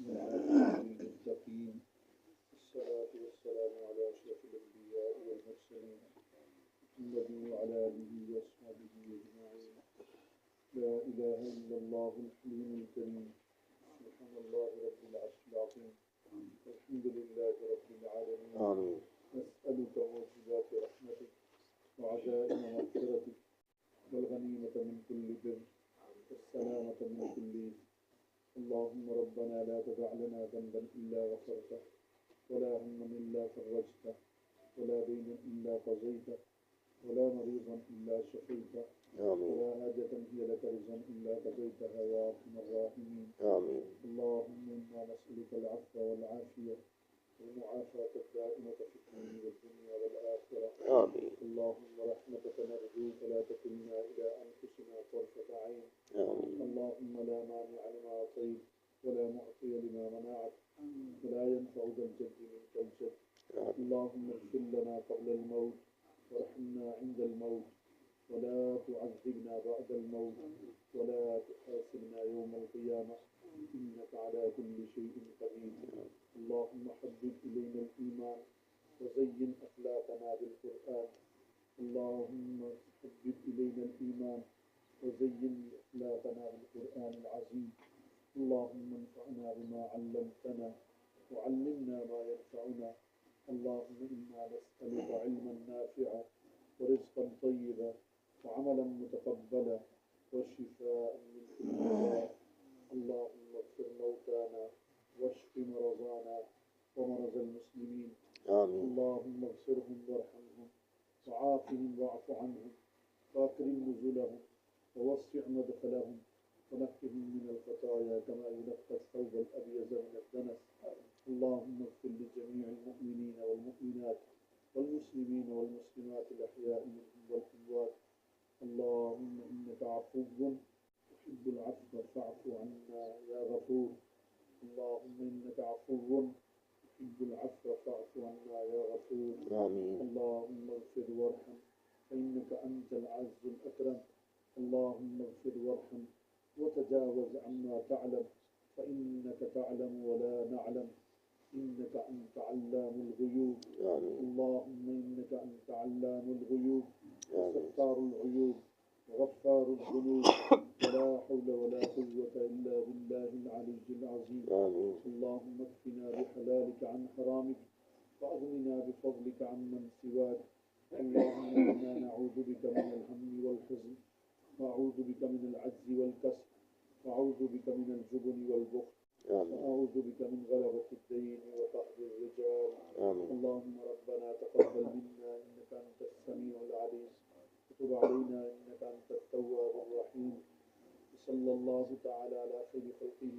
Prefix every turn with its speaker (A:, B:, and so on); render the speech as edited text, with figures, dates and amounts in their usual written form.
A: والعاقبة للمتقين والصلاة والسلام على أشرف الأنبياء والمرسلين محمد وعلى آله وأصحابه أجمعين. لا إله إلا الله الحليم الكريم. سبحان الله رب العرش العظيم. الحمد لله رب العالمين.
B: آمين.
A: نسألك موجبات رحمتك وعزائم مغفرتك والغنيمة من كل بر والسلامة من كل إثم. اللهم ربنا لا تدع لنا ذنبا إلا غفرته ولا هما إلا فرجته ولا دينا إلا قضيته ولا مريضا إلا شفيته ولا حاجة هي لك رضا إلا قضيتها يا أرحم الراحمين.
B: آمين.
A: اللهم إنا نسألك العفو والعافية والمعافاة الدائمة في الدين والدنيا والآخرة.
B: آمين.
A: اللهم رحمتك نرجو فلا تكلنا إلى أنفسنا طرفة عين.
B: آمين.
A: اللهم لا مانع لما أعطيت ولا معطي لما منعت ولا ينفع ذا الجد منك الجد. اللهم اغفر لنا قبل الموت وارحمنا عند الموت ولا تعذبنا بعد الموت ولا تحاسبنا يوم القيامة إنك على كل شيء قدير. اللهم حبب إلينا الإيمان وزين أخلاقنا بالقرآن. اللهم حبب إلينا الإيمان وزين أخلاقنا بالقرآن العظيم. اللهم انفعنا بما علمتنا وعلمنا ما ينفعنا. اللهم إنا نسألك علما نافعا ورزقا طيبا وعملا متقبلا وشفاء من كل داء. اللهم اغفر موتانا واشف مرضانا ومرضى المسلمين.
B: آمين.
A: اللهم اغفرهم وارحمهم وعافهم واعف عنهم واكرم نزلهم ووسع مدخلهم ونقهم من الخطايا كما ينقى الثوب الأبيض من الدنس. اللهم اغفر لجميع المؤمنين والمؤمنات والمسلمين والمسلمات الأحياء منهم والأموات. اللهم إنك عفو تحب العفو فاعف عنا يا غفور. اللهم إنك عفو تحب العفو فاعف عنا يا غفور.
B: آمين.
A: اللهم اغفر وارحم فإنك أنت العز الأكرم. اللهم اغفر وارحم وتجاوز عما تعلم فإنك تعلم ولا نعلم. إنك أنت علام الغيوب. اللهم إنك أنت علام الغيوب وستار العيوب وغفار الذنوب ولا حول ولا قوة إلا بالله العلي العظيم. اللهم اكفنا بحلالك عن حرامك وأغننا بفضلك عمن سواك. اللهم إنا نعوذ بك من الهم والحزن وأعوذ بك من العجز والكسل وأعوذ بك من الجبن والبخل وأعوذ بك من غلبة الدين وقهر الرجال. اللهم ربنا تقبل منا إنك أنت السميع العليم وتب علينا إنك أنت التواب الرحيم. صلى الله تعالى على خير خلقه